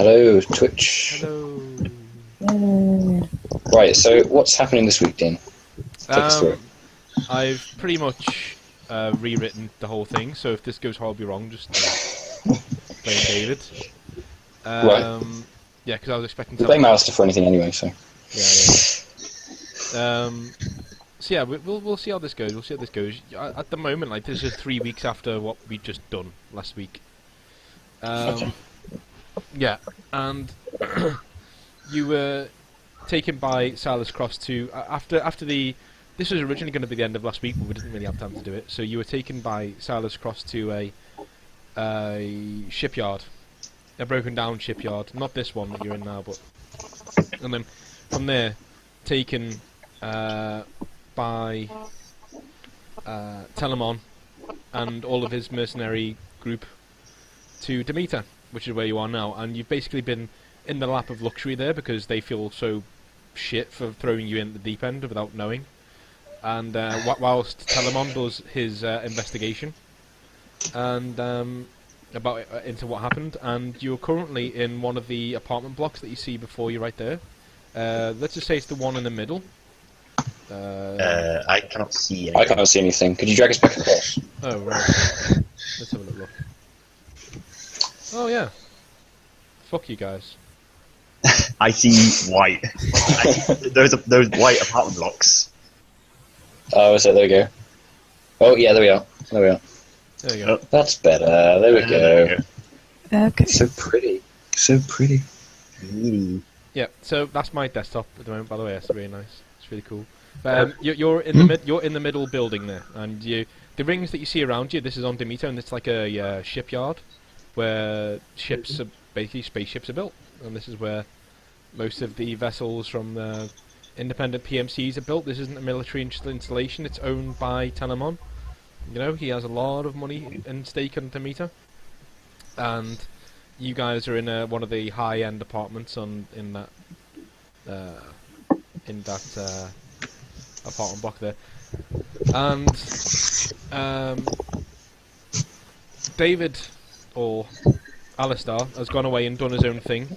Hello, Twitch. Hello. Right, so what's happening this week, Dean? Take us through it. I've pretty much rewritten the whole thing, so if this goes horribly wrong, just blame David. Right. Yeah, because I was expecting We blame Alistair for anything anyway, so... Yeah. So yeah, we'll see how this goes. We'll see how this goes. At the moment, like, this is 3 weeks after what we just done last week. Okay. Yeah, and you were taken by Silas Cross to after the. This was originally going to be the end of last week, but we didn't really have time to do it. So you were taken by Silas Cross to a shipyard, a broken down shipyard. Not this one that you're in now, but and then from there taken by Telemon and all of his mercenary group to Demeter, which is where you are now, and you've basically been in the lap of luxury there because they feel so shit for throwing you in the deep end without knowing. And whilst Telemon does his investigation and about into what happened, and you're currently in one of the apartment blocks that you see before you right there. Let's just say it's the one in the middle. I cannot see anything. I can't see anything. Could you drag us back across? Oh, right. Let's have a look. Oh, yeah. Fuck you guys. I see white. Those white apartment blocks. Oh, so there we go. Oh, yeah, there we are. There we are. There you go. That's better. There we go. Okay. So pretty. So pretty. Yeah, so that's my desktop at the moment, by the way. It's really nice. It's really cool. You're in the you're in the middle building there, and the rings that you see around you. This is on Demeter, and it's like a shipyard where ships are basically spaceships are built, and this is where most of the vessels from the independent PMCs are built. This isn't a military installation; it's owned by Telemon. You know, he has a lot of money in stake on Demeter, and you guys are in one of the high-end apartments in that apartment block there, and David or Alistair has gone away and done his own thing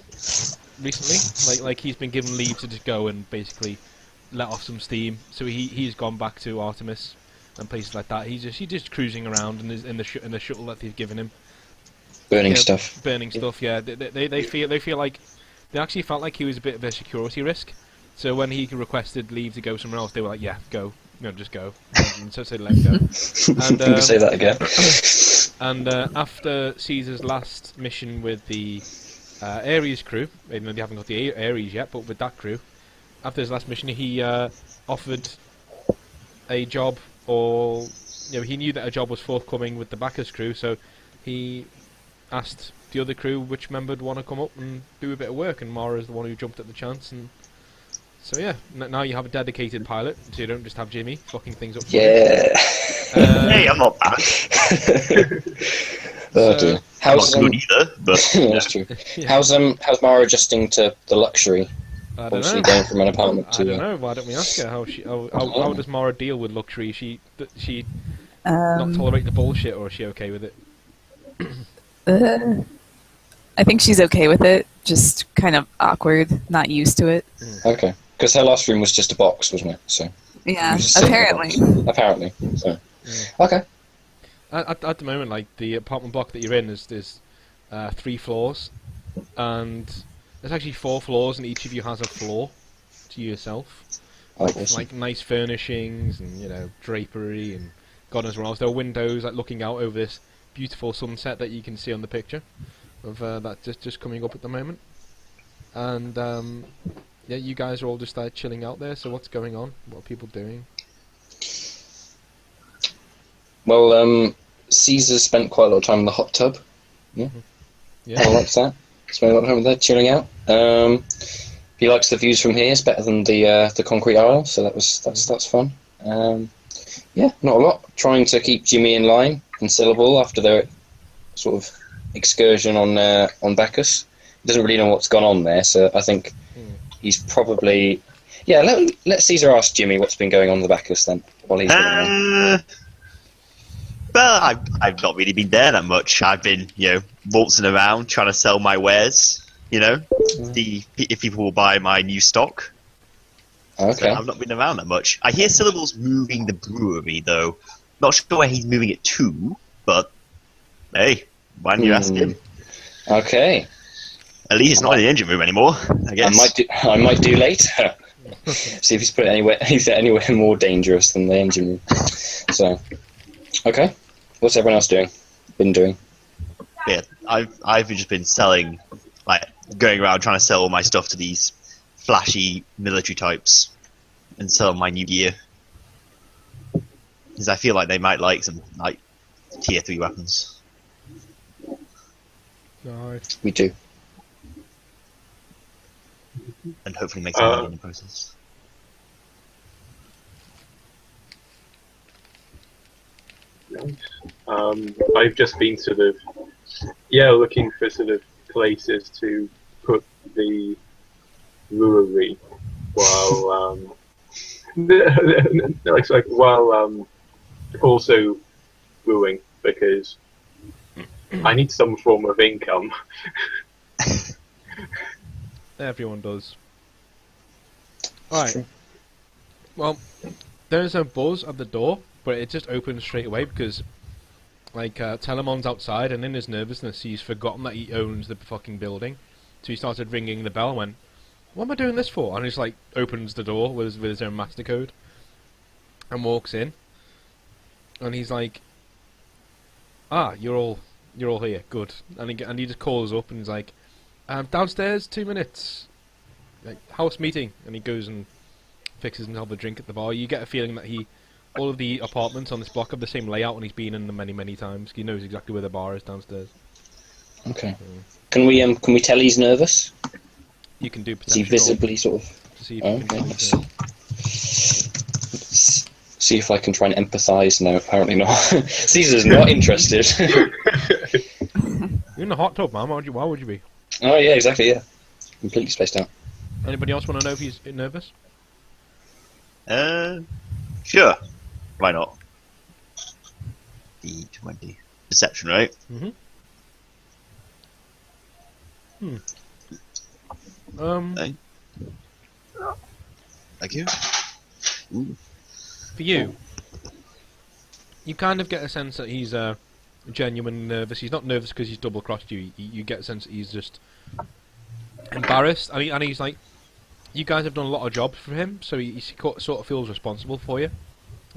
recently. Like he's been given leave to just go and basically let off some steam. So he's gone back to Artemis and places like that. He's just cruising around in the shuttle that they've given him. Burning stuff. Burning stuff. Yeah. They feel like they actually felt like he was a bit of a security risk. So when he requested leave to go somewhere else, they were like, "Yeah, go. No, just go." And so they let him go. And Can you say that again? And after Caesar's last mission with the Ares crew, even though they haven't got the Ares yet, but with that crew, after his last mission, he offered a job, or he knew that a job was forthcoming with the Bacchus crew, so he asked the other crew which member would want to come up and do a bit of work, and Mara is the one who jumped at the chance, and so yeah, now you have a dedicated pilot, so you don't just have Jimmy fucking things up for you. Hey, I'm not bad. Oh dear. How's not good either, but that's true. Yeah. How's Mara adjusting to the luxury? I don't Obviously know. going from an apartment to. I don't know. Why don't we ask her how does Mara deal with luxury? She not tolerate the bullshit, or is she okay with it? I think she's okay with it. Just kind of awkward, not used to it. Okay, because her last room was just a box, wasn't it? So. Yeah, apparently. Apparently. So. Okay. At the moment, like the apartment block that you're in is 3 floors, and there's actually 4 floors, and each of you has a floor to yourself. Like nice furnishings and drapery and God knows what else. There are windows like looking out over this beautiful sunset that you can see on the picture of that just coming up at the moment. And yeah, you guys are all just chilling out there. So what's going on? What are people doing? Well, Caesar spent quite a lot of time in the hot tub. Yeah, Yeah. I likes that. Spent a lot of time there, chilling out. He likes the views from here. It's better than the concrete aisle, so that's fun. Yeah, not a lot. Trying to keep Jimmy in line and syllable after their sort of excursion on Bacchus. He doesn't really know what's gone on there, so I think he's probably. Yeah, let Caesar ask Jimmy what's been going on with the Bacchus then while he's. Well, I've not really been there that much. I've been, waltzing around trying to sell my wares. You know, if people will buy my new stock. Okay. So I've not been around that much. I hear Syllable's moving the brewery, though. Not sure where he's moving it to, but hey, why don't you ask him? Okay. At least it's not in the engine room anymore, I guess. I might do later. See if he's put it anywhere. He's anywhere more dangerous than the engine room. So, okay. What's everyone else been doing? Yeah, I've just been selling, like going around trying to sell all my stuff to these flashy military types and sell my new gear. Because I feel like they might like some like tier 3 weapons. Nice. We do. And hopefully make some money in the process. I've just been sort of, looking for sort of places to put the brewery while, while also brewing, because I need some form of income. Everyone does. Alright. Well, there's a buzz at the door, but it just opens straight away because, like, Telemon's outside, and in his nervousness, he's forgotten that he owns the fucking building. So he started ringing the bell and went, "What am I doing this for?" And he just, like, opens the door with his own master code and walks in. And he's like, "Ah, you're all here, good." And he just calls up and he's like, "Downstairs, 2 minutes. Like, house meeting." And he goes and fixes himself a drink at the bar. You get a feeling that all of the apartments on this block have the same layout, and he's been in them many, many times. He knows exactly where the bar is downstairs. Okay. Can we tell he's nervous? You can do Is he potential visibly sort of? to see if Oh, you can okay. Let's see if I can try and empathise. No, apparently not. Caesar's not interested. You're in the hot tub, man. Why would you be? Oh yeah, exactly. Yeah, completely spaced out. Anybody else want to know if he's nervous? Sure. Why not? D20. Perception, right? Mm-hmm. Hey. Thank you. Ooh. For you, you kind of get a sense that he's genuinely nervous. He's not nervous because he's double-crossed you. You get a sense that he's just embarrassed. And he's like, you guys have done a lot of jobs for him, so he sort of feels responsible for you.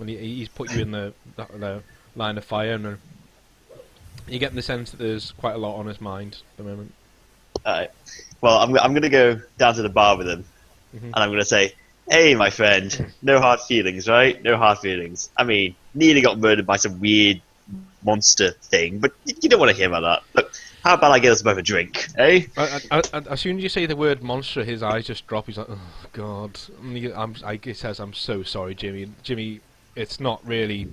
And he's put you in the line of fire, and you're getting the sense that there's quite a lot on his mind at the moment. Alright. Well, I'm going to go down to the bar with him, and I'm going to say, "Hey, my friend, no hard feelings, right? No hard feelings. I mean, nearly got murdered by some weird monster thing, but you don't want to hear about that. Look, how about I get us both a drink, eh?" As soon as you say the word monster, his eyes just drop. He's like, "Oh, God." He says, "I'm so sorry, Jimmy. Jimmy, it's not really...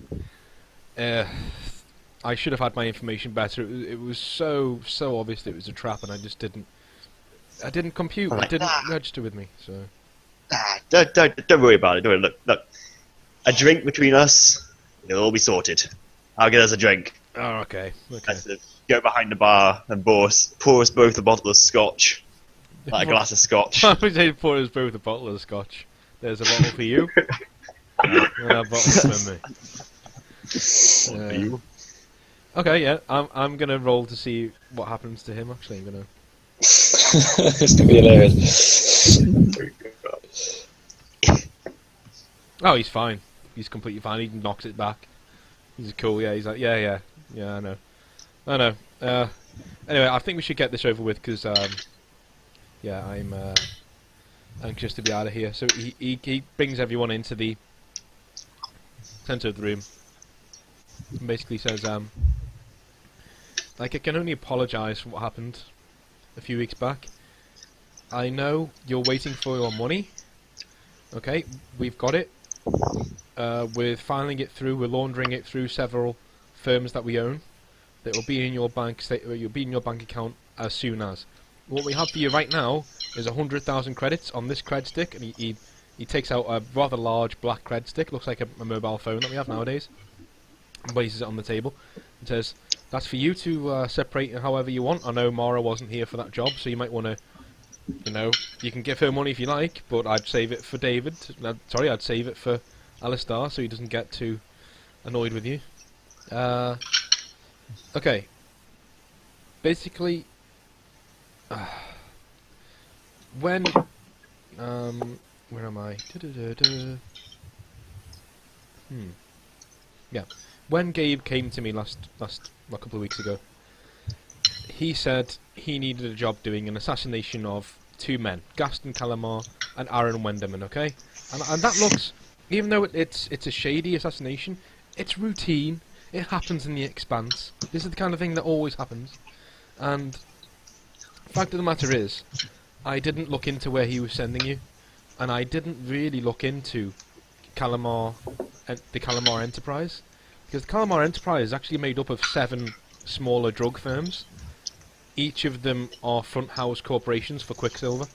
I should have had my information better. It was so obvious that it was a trap, and I just didn't... I didn't compute. It didn't register with me, so..." Don't worry about it. Don't worry. Look. A drink between us, it'll all be sorted. I'll get us a drink. Oh, okay. I sort of go behind the bar and pour us both a bottle of scotch. Like a glass of scotch. Why would they pour us both a bottle of scotch? There's a bottle for you. And a bottle for me. For you. Okay, yeah. I'm gonna roll to see what happens to him. Actually, I'm gonna... It's gonna be hilarious. Oh, he's fine. He's completely fine. He knocks it back. He's cool. Yeah, he's like, yeah. I know. Anyway, I think we should get this over with because, I'm anxious to be out of here. So he brings everyone into the center of the room and basically says, I can only apologise for what happened a few weeks back. I know you're waiting for your money. Okay, we've got it. We're filing it through. We're laundering it through several firms that we own. That will be in your bank. You'll be in your bank account as soon as. What we have for you right now is 100,000 credits on this cred stick, and he takes out a rather large black cred stick. Looks like a mobile phone that we have nowadays. And places it on the table. And says, that's for you to separate however you want. I know Mara wasn't here for that job, so you might want to, you can give her money if you like, but I'd save it for David. Sorry, I'd save it for Alistair so he doesn't get too annoyed with you. Okay. Basically, when where am I? Yeah, when Gabe came to me last a couple of weeks ago, he said he needed a job doing an assassination of 2 men, Gaston Calamar and Aaron Wenderman. Okay, and that looks, even though it's a shady assassination, it's routine. It happens in the Expanse. This is the kind of thing that always happens. And the fact of the matter is, I didn't look into where he was sending you, and I didn't really look into Calamar and the Calamar Enterprise, because the Calamar Enterprise is actually made up of 7 smaller drug firms. Each of them are front house corporations for Quicksilver,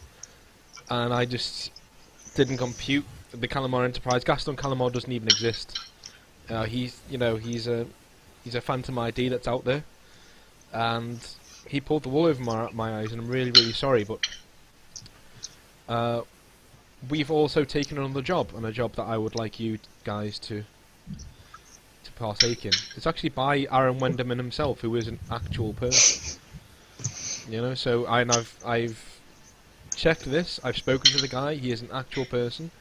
and I just didn't compute the Calamar Enterprise. Gaston Calamar doesn't even exist. He's a phantom ID that's out there, and he pulled the wool over my eyes, and I'm really, really sorry, but we've also taken another job, and a job that I would like you guys to partake in. It's actually by Aaron Wenderman himself, who is an actual person. So I've checked this. I've spoken to the guy. He is an actual person,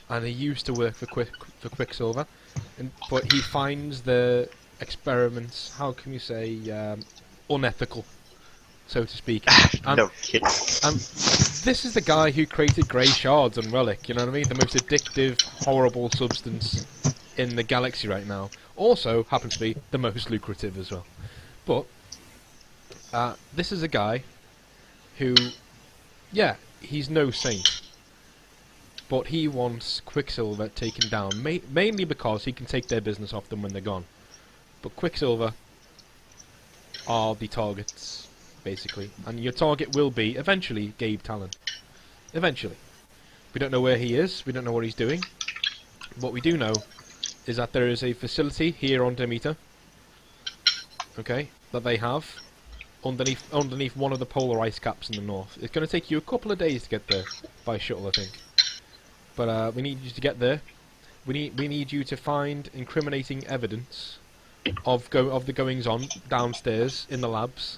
and he used to work for Quicksilver, but he finds the experiments, how can we say, unethical, so to speak. No kidding. And this is the guy who created Grey Shards and Relic, you know what I mean? The most addictive, horrible substance in the galaxy right now. Also happens to be the most lucrative as well. But this is a guy who, yeah, he's no saint, but he wants Quicksilver taken down, mainly because he can take their business off them when they're gone. But Quicksilver are the targets, basically, and your target will be, eventually, Gabe Talon. Eventually. We don't know where he is, we don't know what he's doing. What we do know is that there is a facility here on Demeter, okay, that they have underneath one of the polar ice caps in the north. It's going to take you a couple of days to get there by shuttle, I think. But we need you to get there. We need you to find incriminating evidence of the goings on downstairs in the labs,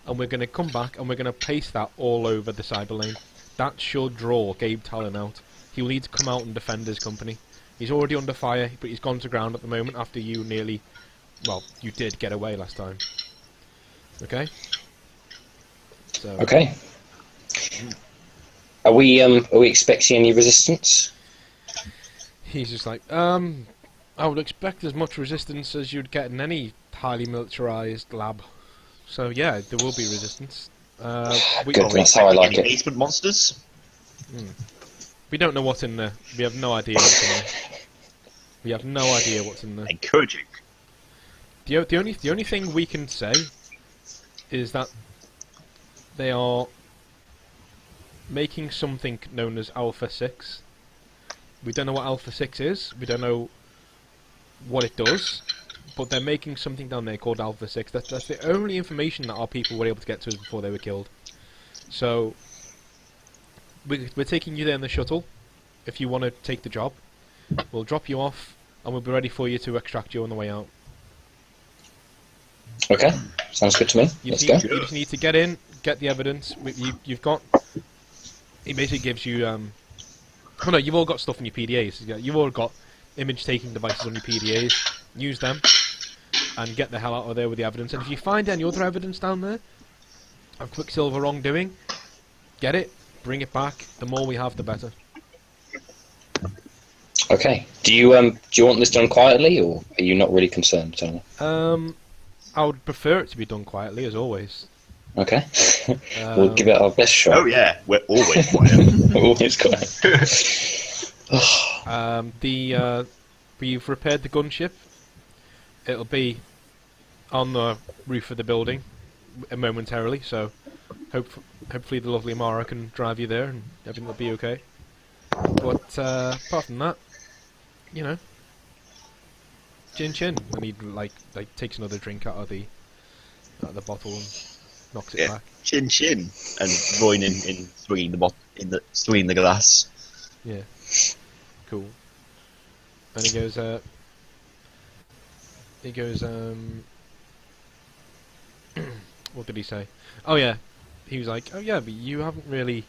and we're going to come back and we're going to paste that all over the cyber lane. That should draw Gabe Talon out. He'll need to come out and defend his company. He's already under fire, but he's gone to ground at the moment after you nearly, well, you did get away last time. Okay? So, okay. Are we expecting any resistance? He's just like, I would expect as much resistance as you'd get in any highly militarized lab. So yeah, there will be resistance. Good, that's how I like it. Basement monsters? We don't know what's in there. We have no idea what's in there. We have no idea what's in there. Encouraging. The only thing we can say is that they are making something known as Alpha 6. We don't know what Alpha 6 is. We don't know what it does. But they're making something down there called Alpha 6. That's the only information that our people were able to get to us before they were killed. So we're taking you there in the shuttle. If you want to take the job, we'll drop you off, and we'll be ready for you to extract you on the way out. Okay, sounds good to me. Let's go. You just need to get in, get the evidence. You've got. It basically gives you. Oh no, you've all got stuff in your PDAs. You've all got image-taking devices on your PDAs. Use them, and get the hell out of there with the evidence. And if you find any other evidence down there of Quicksilver wrongdoing, get it, bring it back. The more we have, the better. Okay. Do you want this done quietly, or are you not really concerned, Tony? I would prefer it to be done quietly, as always. Okay. We'll give it our best shot. Oh yeah, we're always quiet. Always quiet. We've repaired the gunship. It'll be on the roof of the building momentarily, so hopefully the lovely Mara can drive you there and everything will be okay. But apart from that, you know, chin chin. And he like takes another drink out of the at the bottle and knocks it Yeah. back. Chin chin, and Roy in swinging swinging the glass. Yeah. Cool. And he goes, what did he say? Oh yeah, he was like, oh yeah, but you haven't really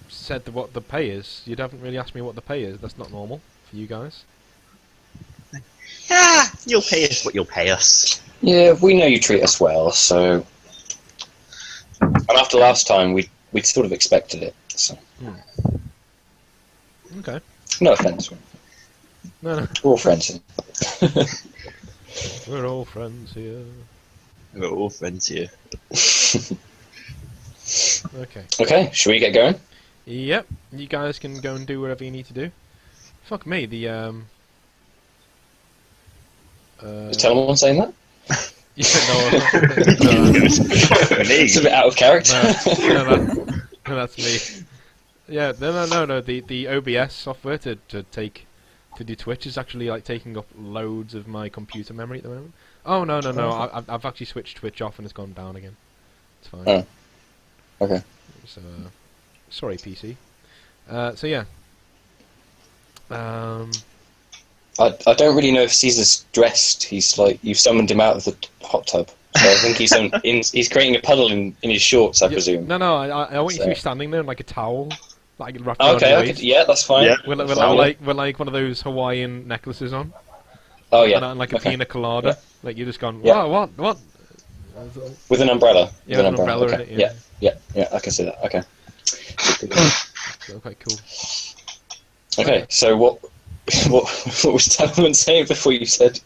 said what the pay is. You haven't really asked me what the pay is. That's not normal for you guys. Ah, you'll pay us what you'll pay us. Yeah, we know you treat us well, so. And after last time, we'd sort of expected it. So. Okay. No offense. No. We're all friends. We're all friends here. We're all friends here. Okay. Okay, should we get going? Yep. You guys can go and do whatever you need to do. Fuck me. The Is Telemann saying that? Yeah, no. It's a bit out of character. No, that's me. Yeah, no. The OBS software to do Twitch is actually like taking up loads of my computer memory at the moment. Oh no. I've actually switched Twitch off and it's gone down again. It's fine. Oh. Okay. So, sorry, PC. So yeah. I don't really know if Caesar's dressed. He's like, you've summoned him out of the hot tub. So I think he's creating a puddle in his shorts, I presume. No. I want you to be standing there in like a towel, like wrapped Oh, around your okay. waist. Yeah, that's fine. Yeah. With like one of those Hawaiian necklaces on. Oh yeah. And like a pina colada. Yeah. Like you're just gone. Yeah. Wow, what? With an umbrella. Yeah, with an umbrella okay. in it. Yeah. Yeah, I can see that. Okay. So quite cool. Okay, so what was Telemann saying before you said?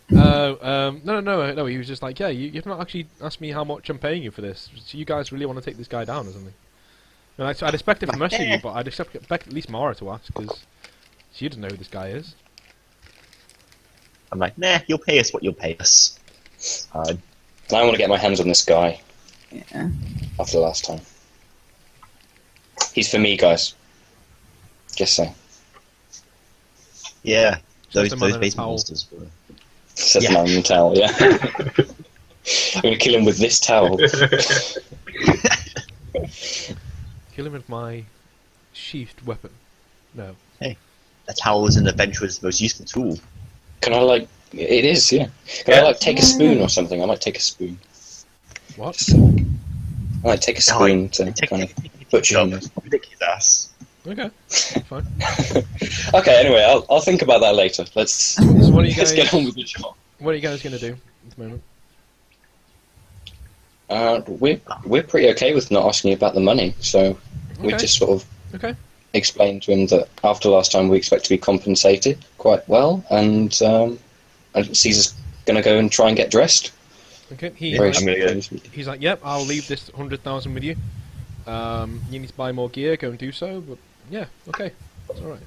No. He was just like, yeah, you've not actually asked me how much I'm paying you for this. So you guys really want to take this guy down or something? And I'd expect it from the rest of you, but I'd expect at least Mara to ask because she doesn't know who this guy is. I'm like, nah, you'll pay us what you'll pay us. Fine. I want to get my hands on this guy Yeah. after last time. He's for me, guys. Just saying. Yeah, Just those a man in a basement towel. monsters were. Says Yeah. the man in the towel, yeah. I'm going to kill him with this towel. Kill him with my sheathed weapon. No. A towel is an adventurer's most useful tool. Can I, like... It is, yeah. Can I, like, take a spoon or something? I might take a spoon. What? I might take a spoon to kind of butcher him. Dick his ass. Okay. Fine. Okay, anyway, I'll think about that later. Let's So what are you let's guys? get on with the job. What are you guys gonna do at the moment? We're pretty okay with not asking about the money, so we Okay. just sort of Okay. explained to him that after last time we expect to be compensated quite well, and Caesar's going to go and try and get dressed. Okay. Very I'm gonna go. He's like, yep, I'll leave this 100,000 with you. You need to buy more gear, go and do so. But yeah, okay, it's all right.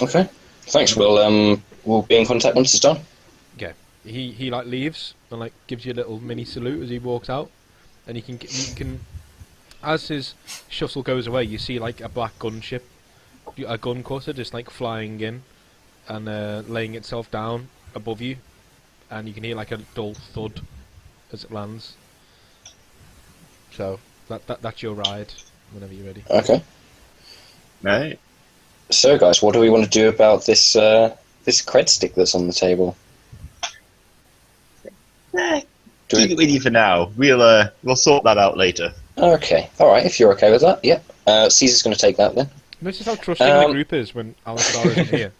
Okay, thanks. We'll be in contact once it's done. Okay. He like leaves and like gives you a little mini salute as he walks out, and you can as his shuttle goes away, you see like a black gunship, a gun cutter just like flying in and laying itself down above you, and you can hear like a dull thud as it lands. So that's your ride whenever you're ready. Okay. Right. So, guys, what do we want to do about this this cred stick that's on the table? Nah, Do keep we- it with you for now. We'll sort that out later. Okay, all right. If you're okay with that, yeah. Caesar's going to take that then. Notice how trusting the group is when Alistar isn't here.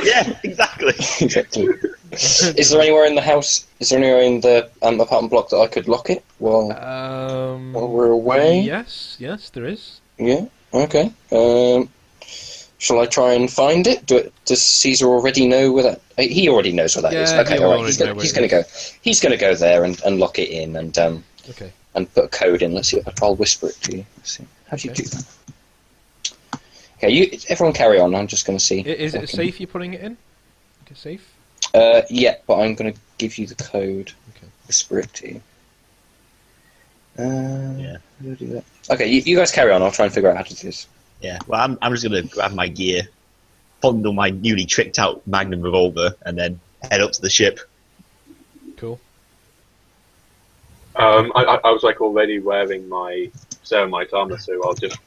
Yeah, exactly. Exactly. Is there anywhere in the house? Is there anywhere in the apartment block that I could lock it while we're away? Yes, there is. Yeah. Okay. Shall I try and find it? Does Caesar already know where that? He already knows where that is. Yeah, Okay. he All right. already He's know going where it to go. He's going to go there and lock it in and Okay. and put a code in. Let's see. I'll whisper it to you. Let's see. How do you Okay. do that? Okay. Everyone carry on. I'm just going to see. Is if I it can- safe you're putting it in? Okay, safe? Yeah, but I'm going to give you the code. Okay. Whisper it to you. Yeah. How do I do that? Okay, you guys carry on. I'll try and figure out how to do this. Yeah. Well, I'm just gonna grab my gear fondle my newly tricked out Magnum revolver, and then head up to the ship. Cool. I was like already wearing my Ceramite armor, so I'll just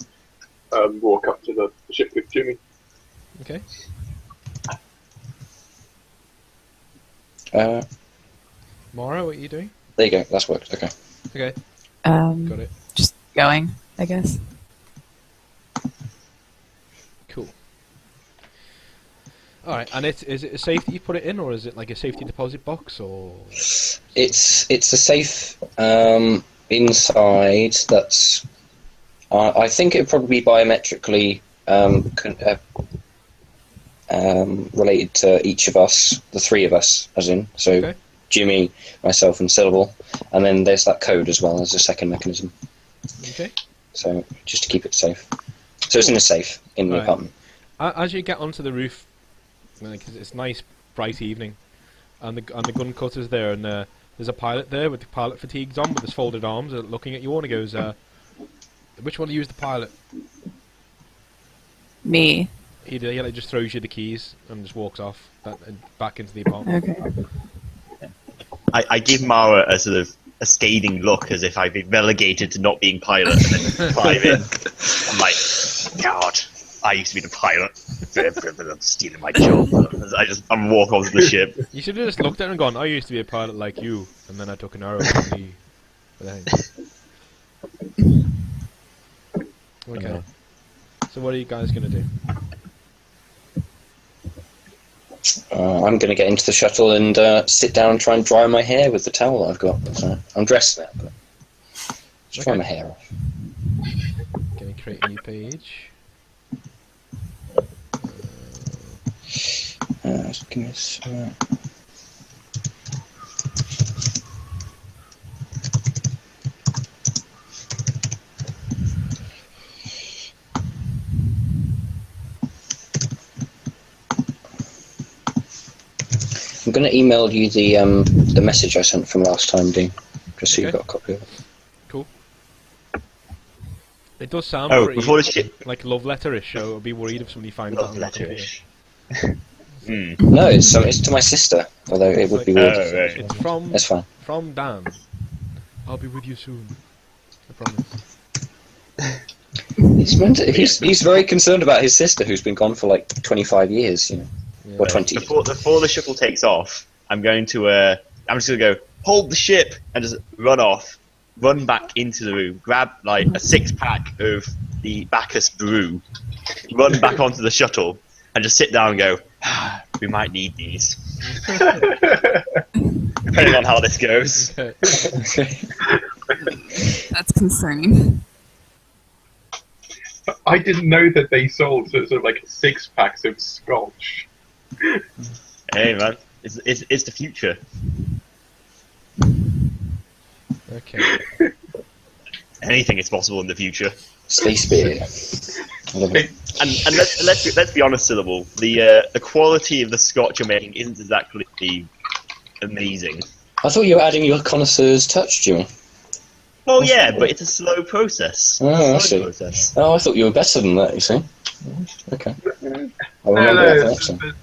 walk up to the ship with Jimmy. Okay. Mara, what are you doing? There you go. That's worked. Okay. Okay. Got it. Just going, I guess. Cool. All right, and is it a safe that you put it in, or is it like a safety deposit box, or? It's a safe inside. That's. I think it would probably be biometrically related to each of us, the three of us, as in. So Okay. Jimmy, myself, and Syllable, and then there's that code as well as a second mechanism. Okay. So just to keep it safe. So it's in a safe in the Right. apartment. As you get onto the roof, like, it's nice bright evening, and the gun cutter's there, and there's a pilot there with the pilot fatigues on, with his folded arms, looking at you, and he goes, "Which one of you is the pilot?" Me. He like, just throws you the keys and just walks off back into the apartment. Okay. I give Mara a sort of a scathing look, as if I've been relegated to not being pilot, and then climb in. I'm like, God, I used to be the pilot. I'm stealing my job. I'm walk onto the ship. You should have just looked at it and gone, "I used to be a pilot like you," and then I took an arrow to the thing. Okay. So what are you guys gonna do? I'm going to get into the shuttle and sit down and try and dry my hair with the towel I've got. So I'm dressed now, but just dry my hair off. Gonna create a new page. Just give me a sec. I'm going to email you the message I sent from last time, Dean, just so you've Okay. got a copy of it. Cool. It does sound pretty Before the ship. like love letter-ish, so I'll be worried if somebody finds that Love on my computer. letterish. No, it's to my sister, although it would be weird. Oh, right. It's from It's fine. Dan. I'll be with you soon. I promise. He's very concerned about his sister, who's been gone for like 25 years, you know, or 20. Before the shuttle takes off, I'm just gonna go hold the ship and just run off, run back into the room, grab like a 6-pack of the Bacchus brew, run back onto the shuttle, and just sit down and go, we might need these. Depending on how this goes. Okay. That's concerning. I didn't know that they sold sort of like 6-packs of scotch. Hey man, it's the future. Okay. Anything is possible in the future. Space beer. I love it. And let's be honest, Syllable. The quality of the scotch you're making isn't exactly amazing. I thought you were adding your connoisseur's touch, Jimmy. Well, yeah, but it's a slow process. Oh, I Slow see. process. Oh, I thought you were better than that, you see. Okay. I'll No, remember that for no, next time.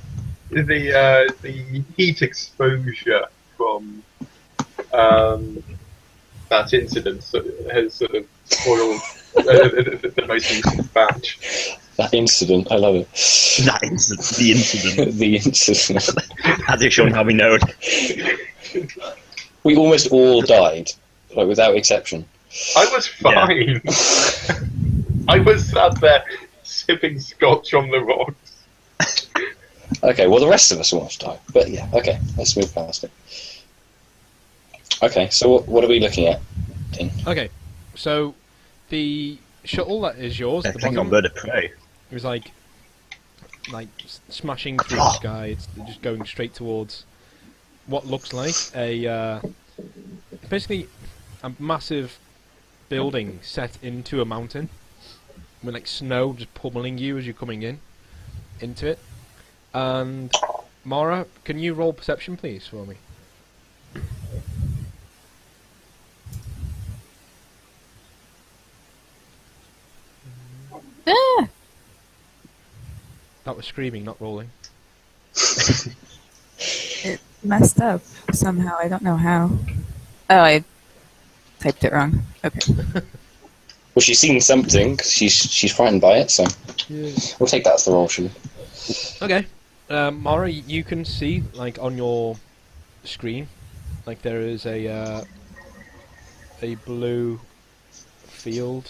the heat exposure from that incident has sort of spoiled the most recent batch. That incident, I love it. The incident. The incident. As if shown how we know. We almost all died, like without exception. I was fine. I was sat there sipping scotch on the rocks. Okay, well the rest of us almost died, but yeah, okay, let's move past it. Okay, so what are we looking at, Dean? Okay. So the shuttle that is yours at the Clicking on bottom, bird of prey. it was like smashing through the sky. It's just going straight towards what looks like basically a massive building set into a mountain with like snow just pummeling you as you're coming into it. And Mara, can you roll perception please for me? Ah! That was screaming, not rolling. It messed up somehow. I don't know how. Oh, I typed it wrong. Okay. Well, she's seen something. 'Cause she's frightened by it, so Yeah. we'll take that as the roll, shall we? Okay. Mara, you can see, like, on your screen, like, there is a blue field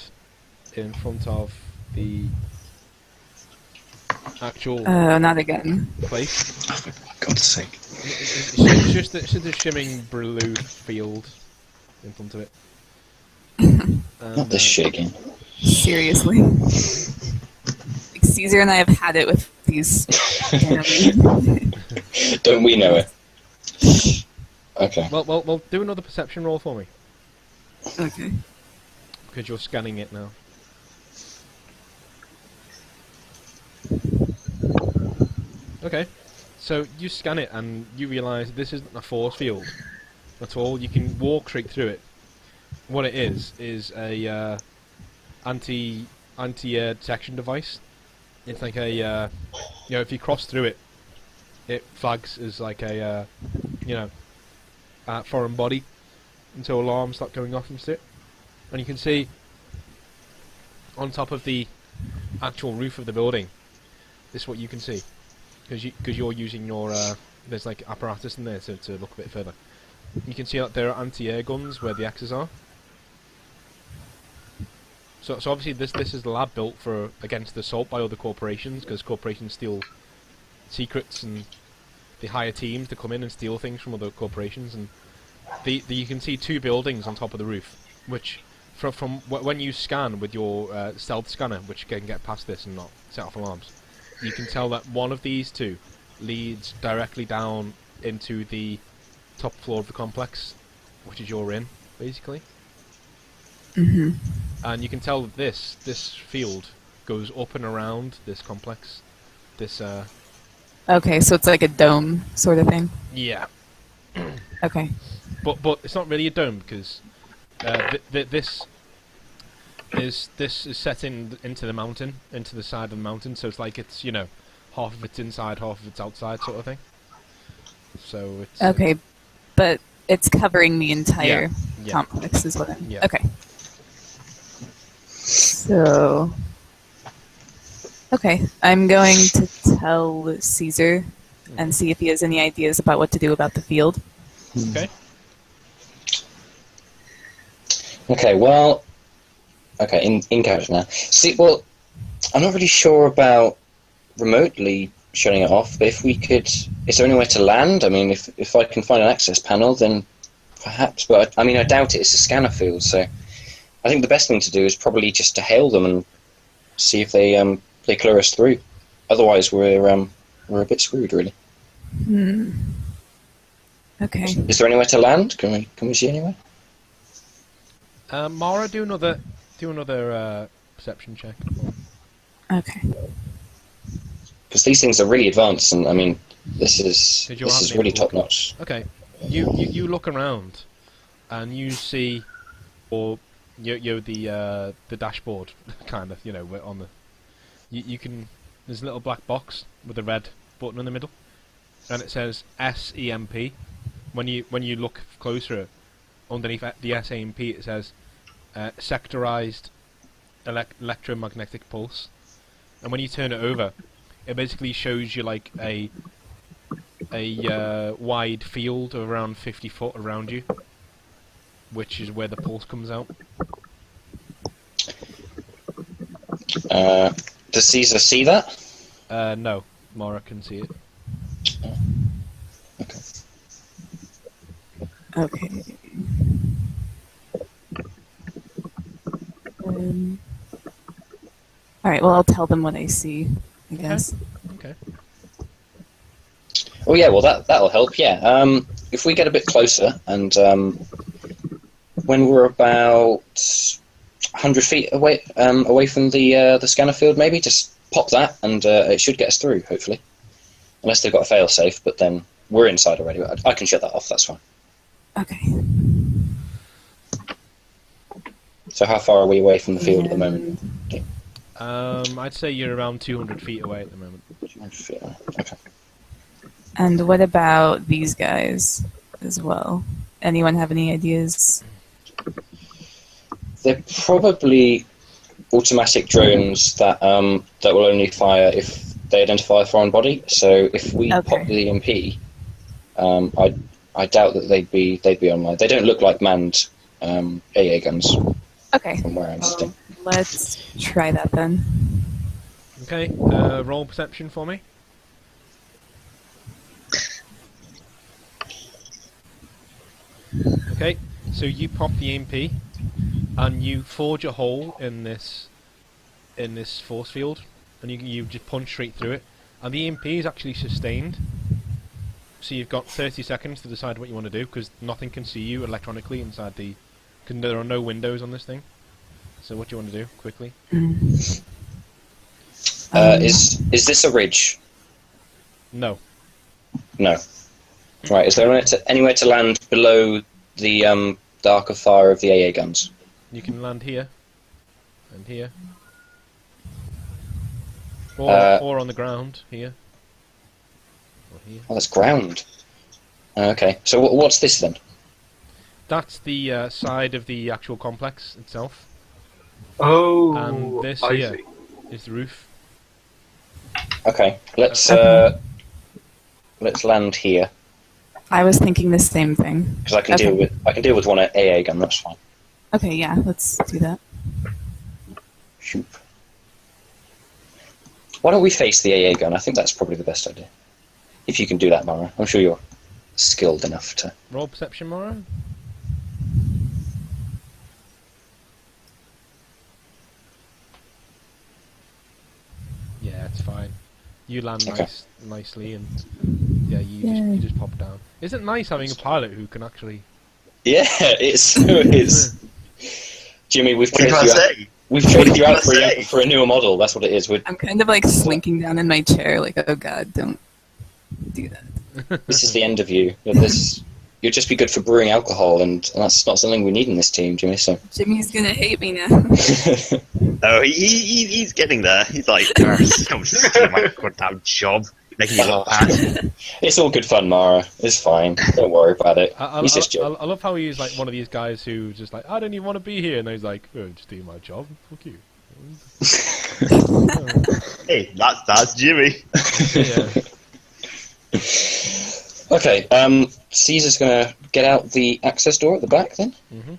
in front of the actual Not again. place. Oh, for God's sake. It's just a shimmering blue field in front of it. Not this shit again. Seriously. Like, Caesar and I have had it with these. Don't we know it? Okay. Well, do another perception roll for me, Okay. because you're scanning it now. Okay, so you scan it and you realise this isn't a force field at all. You can walk straight through it. What it is a anti-air detection device. It's like a if you cross through it, it flags as like a foreign body until alarms start going off and shit. And you can see on top of the actual roof of the building. This is what you can see, because you're using your there's like apparatus in there to look a bit further. You can see that there are anti-air guns where the X's are. So obviously this is the lab built for against assault by other corporations, because corporations steal secrets and they hire teams to come in and steal things from other corporations. And you can see two buildings on top of the roof, which from when you scan with your stealth scanner, which can get past this and not set off alarms, you can tell that one of these two leads directly down into the top floor of the complex, which is you're in, basically. Mm-hmm. And you can tell that this field goes up and around this complex. This Okay, so it's like a dome sort of thing. yeah. Okay. But it's not really a dome, because this is set into the mountain, into the side of the mountain. So it's like it's half of it's inside, half of it's outside, sort of thing. So it's Okay, but it's covering the entire Yeah. complex, is what I'm. Yeah. Okay. So. Okay, I'm going to tell Caesar and see if he has any ideas about what to do about the field. Okay. Okay, well... Okay, in character now. See, well, I'm not really sure about remotely shutting it off, but if we could... Is there anywhere to land? I mean, if I can find an access panel, then perhaps. But, I mean, I doubt it. It's a scanner field, so... I think the best thing to do is probably just to hail them and see if they clear us through. Otherwise, we're a bit screwed, really. Hmm. Okay. Is there anywhere to land? Can we see anywhere? Mara, do another perception check. Okay. Because these things are really advanced, and I mean, this is Did you this have is any really look? top notch. Okay. You look around, and you see, or the dashboard, kind of, we're on the. You can. There's a little black box with a red button in the middle, and it says SEMP. When you look closer, underneath the SEMP, it says sectorized electromagnetic pulse. And when you turn it over, it basically shows you like a wide field of around 50 foot around you, which is where the pulse comes out. Does Caesar see that? No, Mara can see it. Okay. Okay. All right. Well, I'll tell them what I see, I guess. Okay. Oh yeah, well that'll help. Yeah. If we get a bit closer, and when we're about 100 feet away from the scanner field, maybe just pop that, and it should get us through, hopefully. Unless they've got a fail-safe, but then we're inside already. I can shut that off. That's fine. Okay. So how far are we away from the field at the moment? I'd say you're around 200 feet away at the moment. Okay. And what about these guys as well? Anyone have any ideas? They're probably automatic drones that that will only fire if they identify a foreign body. So if we pop the EMP, I doubt that they'd be online. They don't look like manned AA guns. Okay. From where I'm sitting. Let's try that then. Okay, roll perception for me. Okay, so you pop the EMP, and you forge a hole in this force field, and you just punch straight through it, and the EMP is actually sustained. So you've got 30 seconds to decide what you want to do, because nothing can see you electronically inside the... Because there are no windows on this thing. So what do you want to do, quickly? Is this a ridge? No. No. Right, is there anywhere to land below the arc of fire of the AA guns? You can land here. And here. Or on the ground, here. Or here. Oh, that's ground. Okay, so what's this then? That's the side of the actual complex itself. Oh, And this I here see. is the roof. Okay, let's land here I was thinking the same thing. because I can deal with one AA gun. That's fine. Okay, yeah, let's do that. Shoot. Why don't we face the AA gun? I think that's probably the best idea. If you can do that, Mara. I'm sure you're skilled enough to... Roll perception, Mara. Yeah, it's fine. You land nicely, and yeah, you just pop down. Isn't it nice having a pilot who can actually... Yeah, it so is. Jimmy, we've What are you traded trying you to out, say? we've traded you out What are you trying to say? for a newer model. That's what it is. I'm kind of like slinking down in my chair, like, oh god, don't do that. This is the end of you. You'd just be good for brewing alcohol, and that's not something we need in this team, Jimmy. So Jimmy's gonna hate me now. Oh, he's getting there. He's like, don't steal my goddamn job, making me look bad. it's all good fun, Mara. It's fine. Don't worry about it. I love how he's like one of these guys who just like, I don't even want to be here, and then he's like, oh, just do my job. Fuck you. Hey, that's Jimmy. Yeah. Okay, Caesar's gonna get out the access door at the back then. Mhm.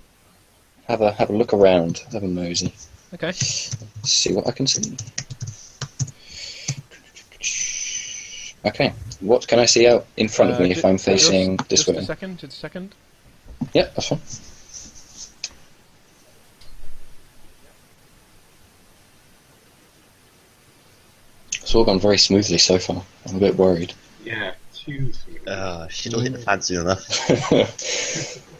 Have a look around. Have a mosey. Okay. See what I can see. Okay, what can I see out in front of me if I'm facing this way? Just a second. Yeah, that's fine. It's all gone very smoothly so far. I'm a bit worried. Yeah, too smooth. She don't hit the fan soon enough.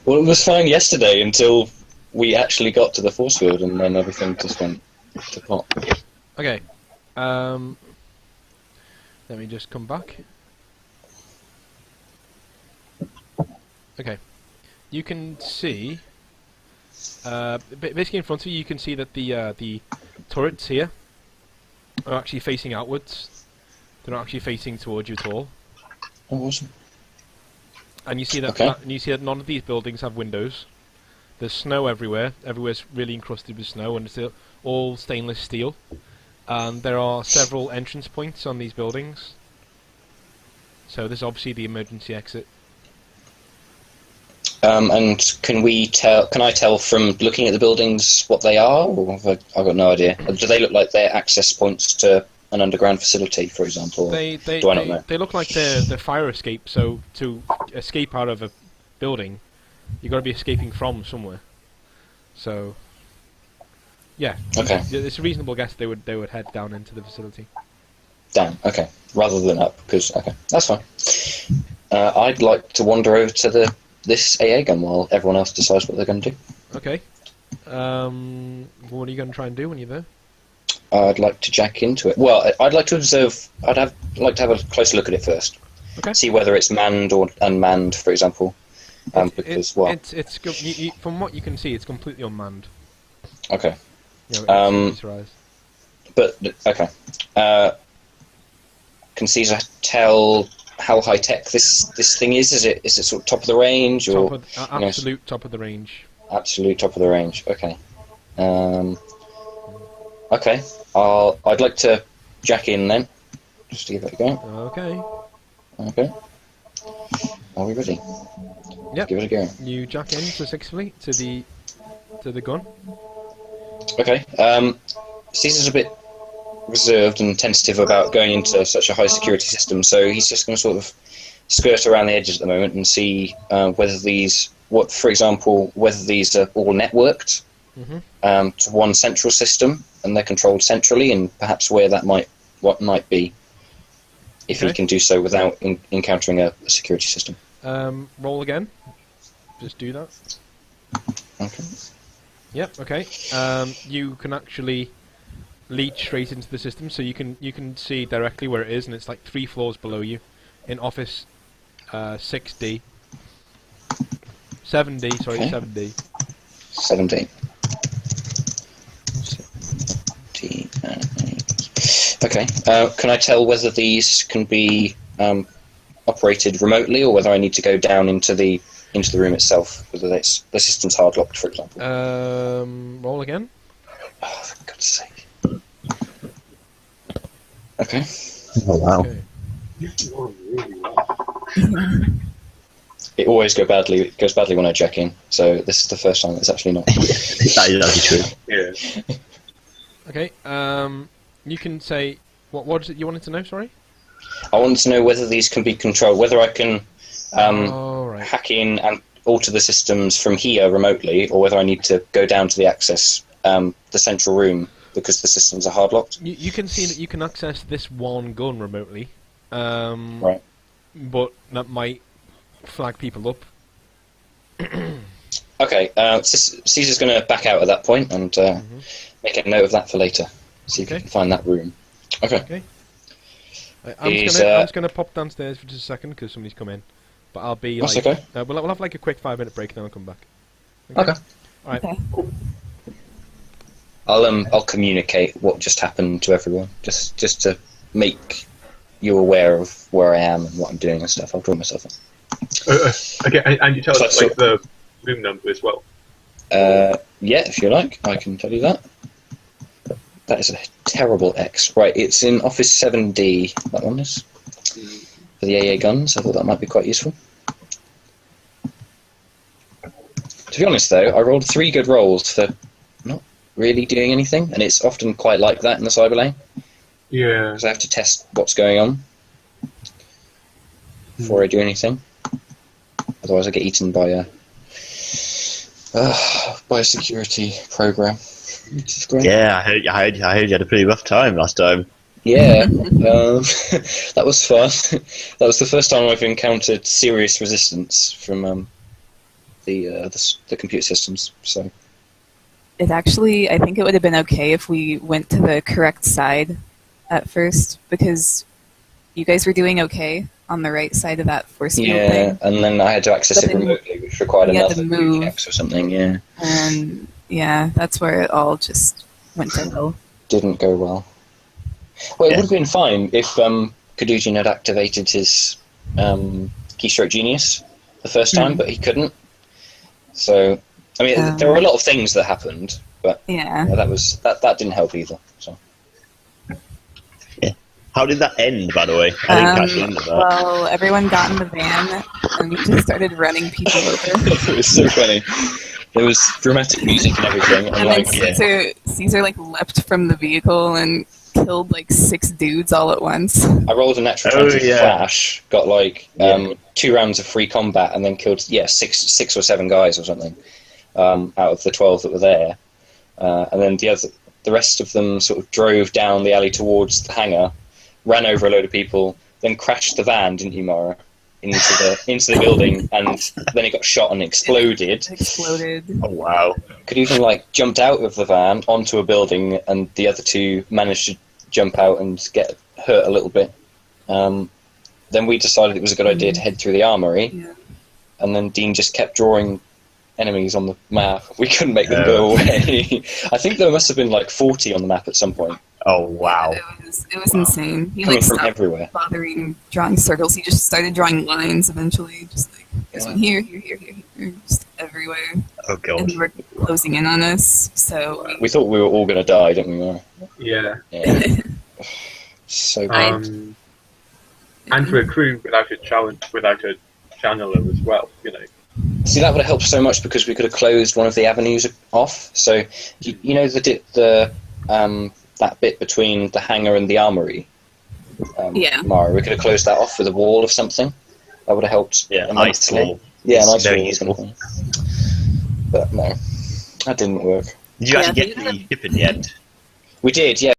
Well, it was fine yesterday until we actually got to the force field, and then everything just went to pot. Okay. Let me just come back. Okay. You can see... basically in front of you, you can see that the turrets here are actually facing outwards. They're not actually facing towards you at all. Oh, awesome. And you see that Okay. and you see that none of these buildings have windows. There's snow everywhere. Everywhere's really encrusted with snow, and it's all stainless steel. And there are several entrance points on these buildings. So there's obviously the emergency exit. And can I tell from looking at the buildings what they are, or have I've got no idea? Do they look like they're access points to an underground facility, for example? Do I not know? They look like they're fire escape. So to escape out of a building, you've got to be escaping from somewhere. So yeah, Okay. it's a reasonable guess they would head down into the facility. Down. Okay. Rather than up, because okay, that's fine. I'd like to wander over to this AA gun while everyone else decides what they're going to do. Okay. What are you going to try and do when you're there? I'd like to jack into it. Well, I'd like to observe. Like to have a closer look at it first. Okay. See whether it's manned or unmanned, for example. Because from what you can see, it's completely unmanned. Okay. You know, it's your eyes. But okay. can Caesar tell how high tech this thing is? Is it sort of top of the range or absolute top of the range? Absolute top of the range. Okay. Okay. I'd like to jack in then, just to give it a go. Okay. Okay. Are we ready? Yep. Give it a go. You jack in successfully to the gun. Okay. Caesar's a bit reserved and tentative about going into such a high security system, so he's just going to sort of skirt around the edges at the moment and see whether these are all networked to one central system, and they're controlled centrally, and perhaps where what might be, if he can do so without encountering a security system. Roll again. Just do that. Okay. Yep. Okay. You can actually leech straight into the system, so you can see directly where it is, and it's like 3 floors below you, in office 6D. 7D. Sorry, Okay. 7D. 7D. Okay. Can I tell whether these can be operated remotely, or whether I need to go down into the room itself? Whether the system's hard locked, for example. Roll again. Oh, for God's sake. Okay. Oh wow. Okay. It always goes badly when I jack in. So this is the first time it's actually not. That is actually true. Yeah. Okay. You can say what is it you wanted to know? Sorry. I wanted to know whether these can be controlled, whether I can Right. hack in and alter the systems from here remotely, or whether I need to go down to the access, the central room, because the systems are hard locked. You can see that you can access this one gun remotely. Right. But that might flag people up. Okay. Caesar's going to back out at that point and make a note of that for later. See if we can find that room. Okay. Okay. I'm just gonna pop downstairs for just a second because somebody's come in. But I'll be That's like, okay. we'll have like a quick 5-minute break, and then I'll come back. Okay. All right. Okay. I'll communicate what just happened to everyone, just to make you aware of where I am and what I'm doing and stuff. I'll draw myself in. Okay, and you tell So- us so- the room number as well. Yeah, if you like, I can tell you that. That is a terrible X. Right, it's in Office 7D, that one is. For the AA guns, I thought that might be quite useful. To be honest, though, I rolled 3 good rolls for not really doing anything, and it's often quite like that in the cyber lane, Yeah. because I have to test what's going on before I do anything. Otherwise, I get eaten by a security program. Which is great. Yeah, I heard you had a pretty rough time last time. Yeah, that was fun. That was the first time I've encountered serious resistance from the computer systems. So It actually, I think it would have been okay if we went to the correct side at first, because you guys were doing okay on the right side of that force field yeah, thing. and then I had to access But it then remotely, which required you had another to move. checks or something. Yeah, And yeah, that's where it all just went to hell. didn't go well. Well, it would have been fine if Kadujin had activated his keystroke genius the first time, but he couldn't. So, I mean, there were a lot of things that happened, but Yeah. that didn't help either. So. How did that end, by the way? I didn't catch the end of that. Well, everyone got in the van and we just started running people over. It was so funny. There was dramatic music and everything. And And like, then Caesar like leapt from the vehicle and killed like 6 dudes all at once. I rolled a natural 20 flash, got like 2 rounds of free combat, and then killed 6 or 7 guys or something out of the 12 that were there. And then the rest of them sort of drove down the alley towards the hangar, ran over a load of people, then crashed the van, didn't you, Mara? Into the building, and then it got shot and exploded. It exploded. Oh wow! Could even like jumped out of the van onto a building, and the other 2 managed to jump out and get hurt a little bit. Then we decided it was a good idea to head through the armory, Yeah. and then Dean just kept drawing enemies on the map. We couldn't make them go away. I think there must have been like 40 on the map at some point. Oh wow. It was insane. He Coming like from stopped everywhere. bothering drawing circles. He just started drawing lines eventually, just like this one here, just everywhere. Oh And god. they were closing in on us, so We thought we were all going to die, didn't we, Mara? Yeah. Yeah. So bad. And for a crew without a channeler as well, you know. See, that would have helped so much because we could have closed one of the avenues off. So, you know the that bit between the hangar and the armory? Yeah. Mara, we could have closed that off with a wall of something. That would have helped Yeah, ice immensely. wall. Yeah, It's an ice very wall. useful. But no, that didn't work. Did you actually Yeah, get the ship in the end? We did, yeah.